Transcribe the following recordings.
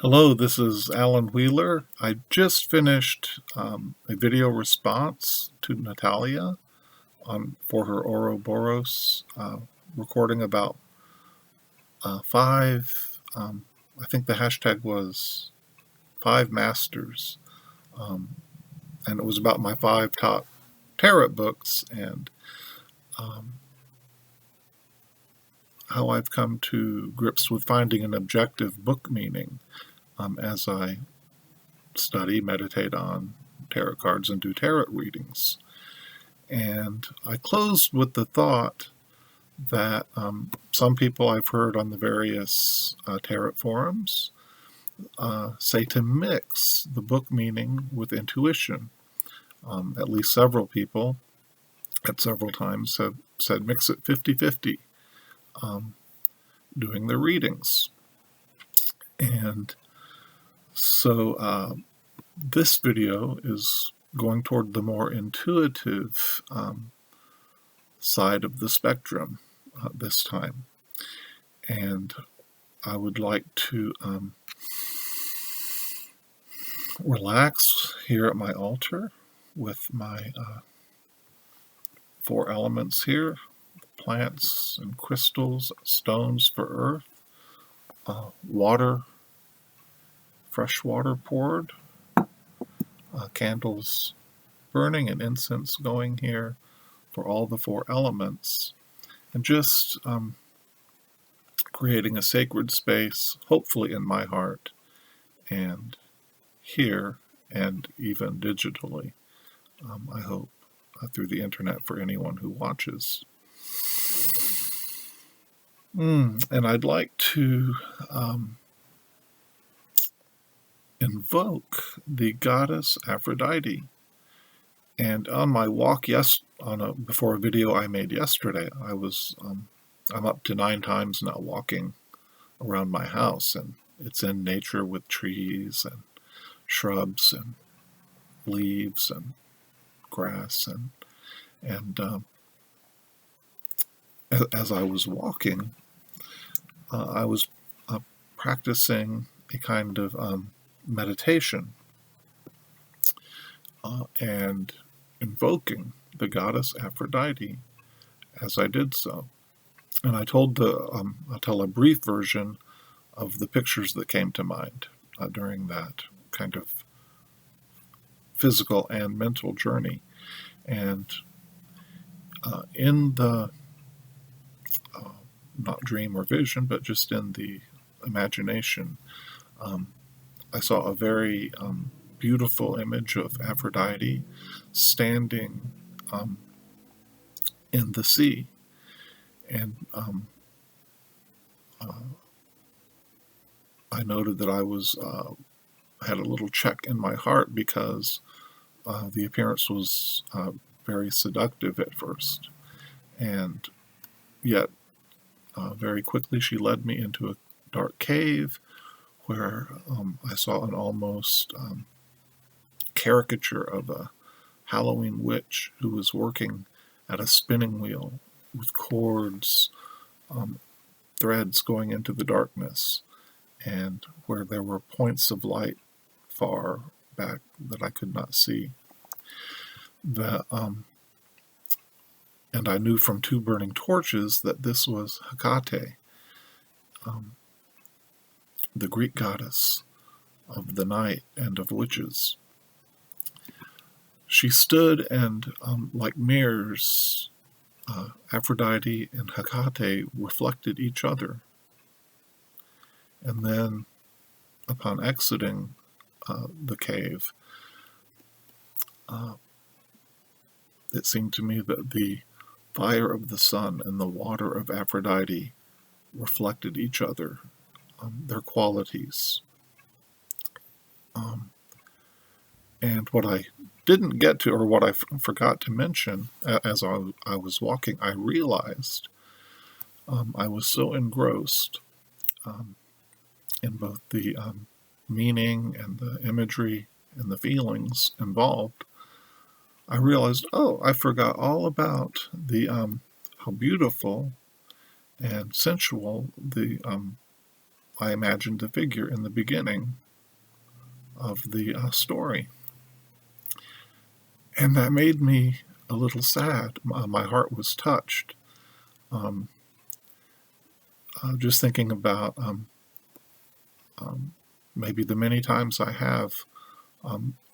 Hello, this is Alan Wheeler. I just finished a video response to Natalia for her Ouroboros recording about five, I think the hashtag was 5 masters, and it was about my 5 top tarot books and um, how I've come to grips with finding an objective book meaning as I study, meditate on tarot cards, and do tarot readings. And I closed with the thought that some people I've heard on the various tarot forums say to mix the book meaning with intuition. At least several people at several times have said mix it 50-50 doing their readings. And so this video is going toward the more intuitive side of the spectrum this time. And I would like to relax here at my altar with my 4 elements here: plants and crystals, stones for earth, water, fresh water poured, candles burning and incense going here for all the 4 elements, and just creating a sacred space, hopefully in my heart and here, and even digitally, I hope, through the internet for anyone who watches. And I'd like to invoke the goddess Aphrodite. And on my walk before a video I made yesterday, I'm up to 9 times now walking around my house, and it's in nature with trees and shrubs and leaves and grass, and as I was walking, I was practicing a kind of meditation and invoking the goddess Aphrodite as I did so. And I told I'll tell a brief version of the pictures that came to mind during that kind of physical and mental journey. And in the not dream or vision, but just in the imagination, I saw a very beautiful image of Aphrodite standing in the sea. And I noted that I had a little check in my heart because the appearance was very seductive at first, and yet very quickly she led me into a dark cave where I saw an almost caricature of a Halloween witch who was working at a spinning wheel with cords, threads going into the darkness, and where there were points of light far back that I could not see. And I knew from 2 burning torches that this was Hecate, the Greek goddess of the night and of witches. She stood and, like mirrors, Aphrodite and Hecate reflected each other. And then, upon exiting the cave, it seemed to me that the fire of the sun and the water of Aphrodite reflected each other, their qualities. And what I didn't get to, or what I forgot to mention as I was walking, I realized I was so engrossed in both the meaning and the imagery and the feelings involved. I realized, oh, I forgot all about the how beautiful and sensual the I imagined the figure in the beginning of the story. And that made me a little sad. My heart was touched. Just thinking about maybe the many times I have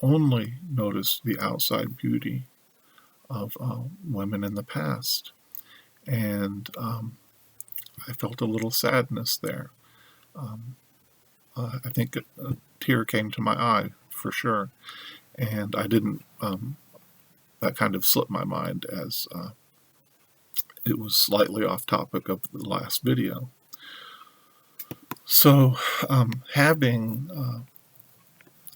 only noticed the outside beauty of women in the past. And I felt a little sadness there. I think a tear came to my eye for sure. And I didn't, that kind of slipped my mind as it was slightly off topic of the last video. So having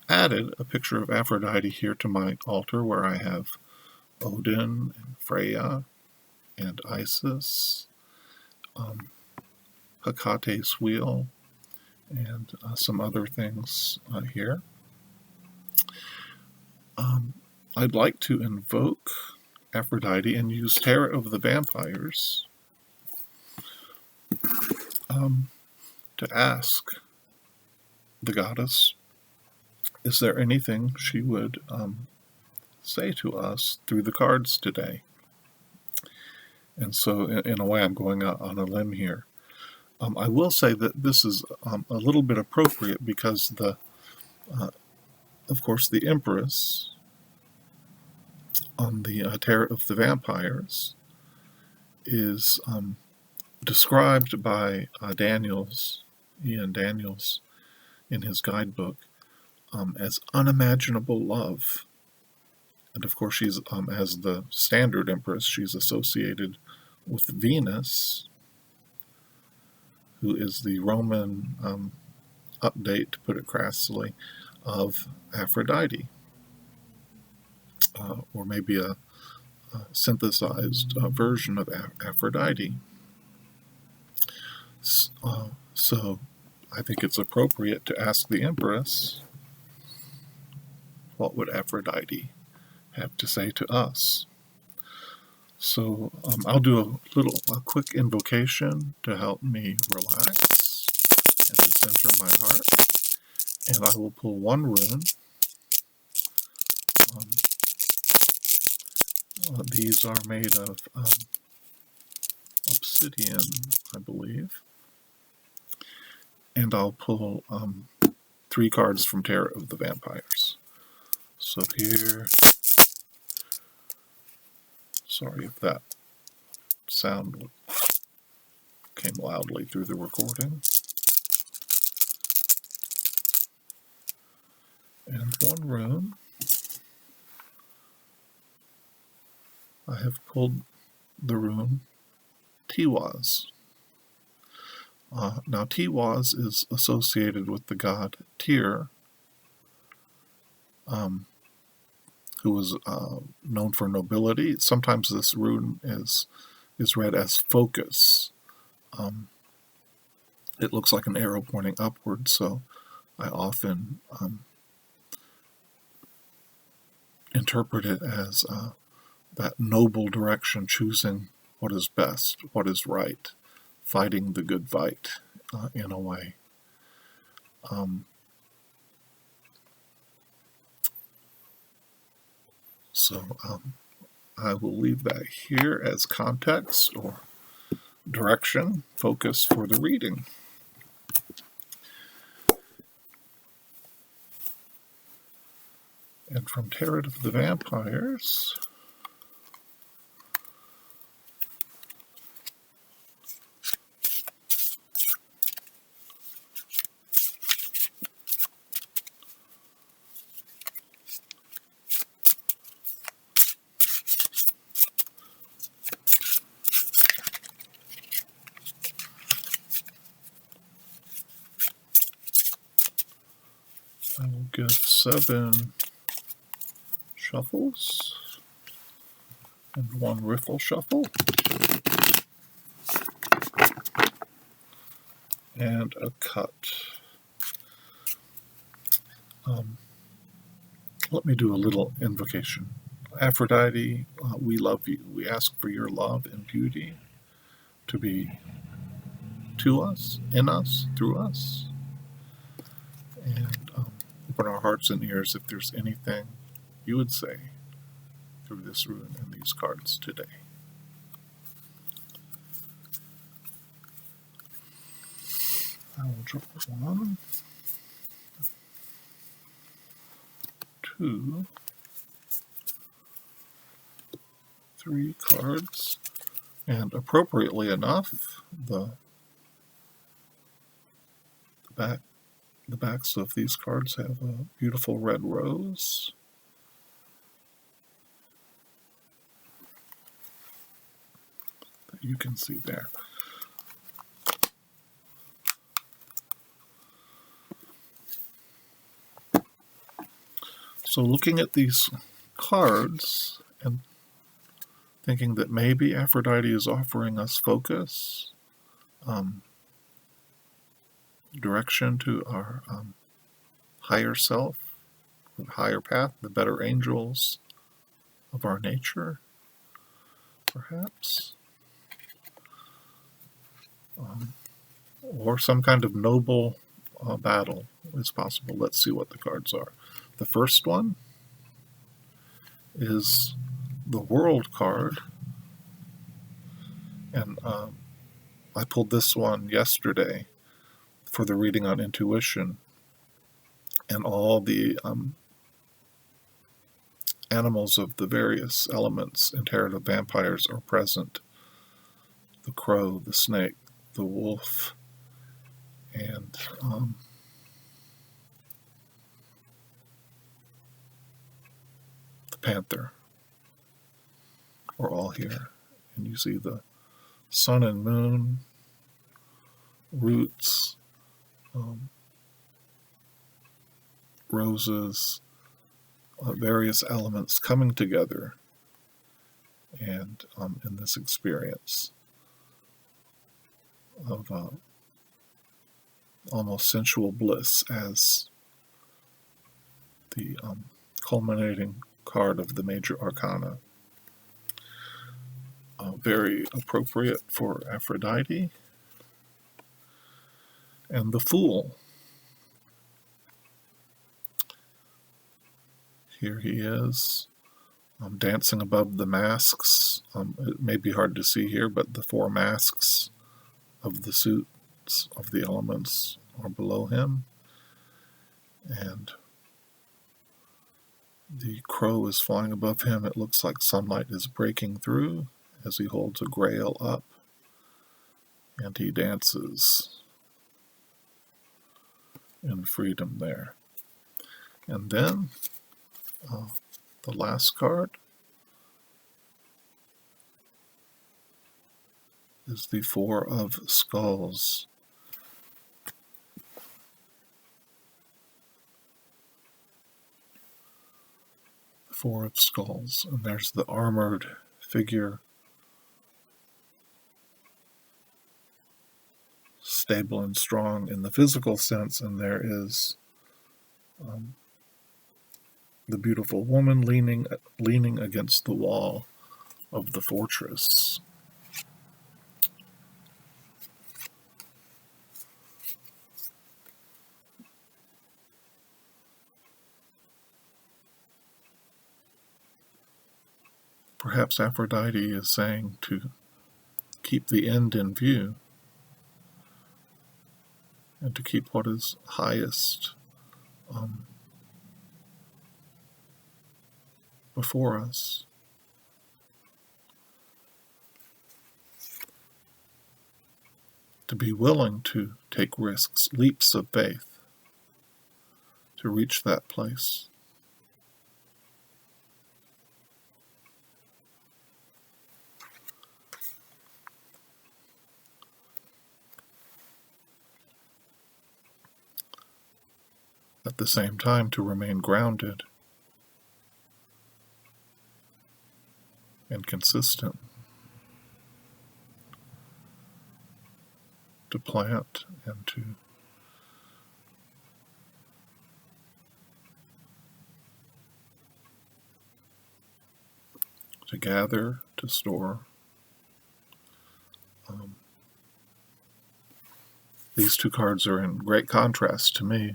added a picture of Aphrodite here to my altar where I have Odin and Freya and Isis, Hecate's wheel, and some other things here. I'd like to invoke Aphrodite and use Tarot of the Vampyres to ask the goddess, is there anything she would say to us through the cards today? And so in a way I'm going out on a limb here. I will say that this is a little bit appropriate because of course the Empress on the Tarot of the Vampyres is described by Ian Daniels, in his guidebook as unimaginable love. And of course she's, as the standard Empress, she's associated with Venus, who is the Roman update, to put it crassly, of Aphrodite. Or maybe a synthesized version of Aphrodite. So I think it's appropriate to ask the Empress, what would Aphrodite have to say to us? So I'll do a quick invocation to help me relax and to center my heart. And I will pull one rune. These are made of obsidian, I believe. And I'll pull 3 cards from Tarot of the Vampyres. So here, sorry if that sound came loudly through the recording. And one rune. I have pulled the rune Tiwaz. Now Tiwaz is associated with the god Tyr, who was known for nobility. Sometimes this rune is read as focus. It looks like an arrow pointing upward, so I often interpret it as that noble direction, choosing what is best, what is right, fighting the good fight, in a way. So I will leave that here as context or direction, focus for the reading. And from Tarot of the Vampyres, I will give 7 shuffles and 1 riffle shuffle and a cut. Let me do a little invocation. Aphrodite, we love you. We ask for your love and beauty to to us, in us, through us, and open our hearts and ears if there's anything you would say through this rune and these cards today. I will draw 1, 2, 3 cards, and appropriately enough, the backs of these cards have a beautiful red rose. That you can see there. So looking at these cards and thinking that maybe Aphrodite is offering us focus, direction to our higher self, the higher path, the better angels of our nature, perhaps, or some kind of noble battle is possible. Let's see what the cards are. The first one is the World card, and I pulled this one yesterday for the reading on intuition, and all the animals of the various elements inherited of vampires are present. The crow, the snake, the wolf, and the panther are all here. And you see the sun and moon, roots, roses, various elements coming together, and in this experience of almost sensual bliss as the culminating card of the major arcana. Very appropriate for Aphrodite. And the Fool. Here he is, dancing above the masks. It may be hard to see here, but the 4 masks of the suits of the elements are below him. And the crow is flying above him. It looks like sunlight is breaking through as he holds a grail up, and he dances in freedom there. And then the last card is the 4 of Skulls. The 4 of Skulls, and there's the armored figure, stable and strong in the physical sense, and there is the beautiful woman leaning against the wall of the fortress. Perhaps Aphrodite is saying to keep the end in view and to keep what is highest before us. To be willing to take risks, leaps of faith, to reach that place. At the same time, to remain grounded and consistent, to plant and to gather, to store, These two cards are in great contrast to me.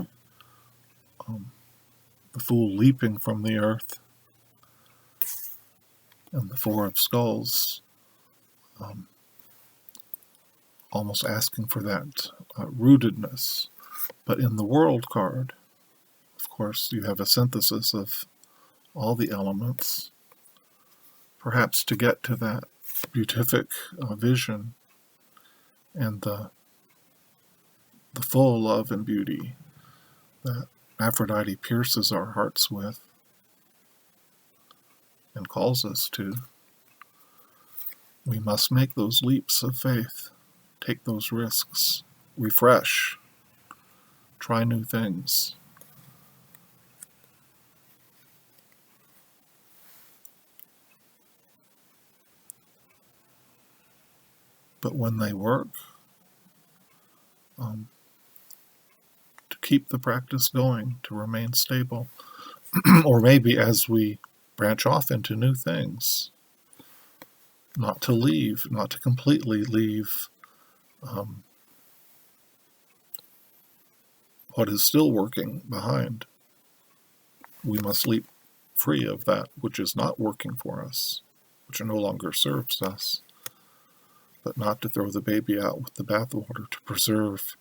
The Fool leaping from the earth, and the Four of Skulls, almost asking for that rootedness. But in the World card, of course, you have a synthesis of all the elements, perhaps to get to that beatific vision and the full love and beauty that Aphrodite pierces our hearts with and calls us to. We must make those leaps of faith, take those risks, refresh, try new things. But when they work, to keep the practice going, to remain stable, or maybe as we branch off into new things, not to leave, not to completely leave what is still working behind. We must leap free of that which is not working for us, which no longer serves us, but not to throw the baby out with the bathwater, to preserve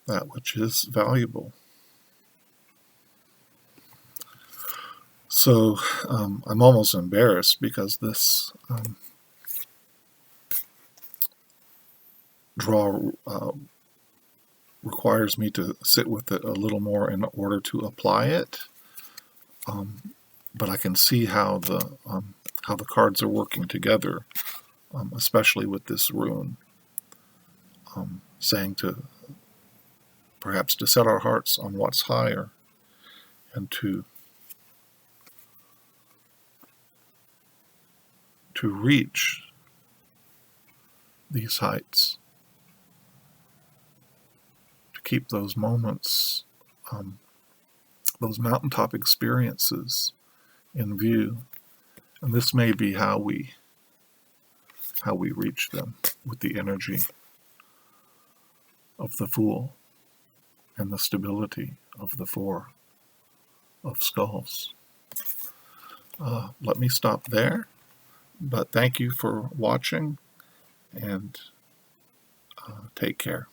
that which is valuable. So I'm almost embarrassed because this draw requires me to sit with it a little more in order to apply it. But I can see how the cards are working together, especially with this rune, saying to perhaps to set our hearts on what's higher and to reach these heights, to keep those moments, those mountaintop experiences in view. And this may be how we reach them, with the energy of the Fool and the stability of the Four of Skulls. Let me stop there, but thank you for watching, and take care.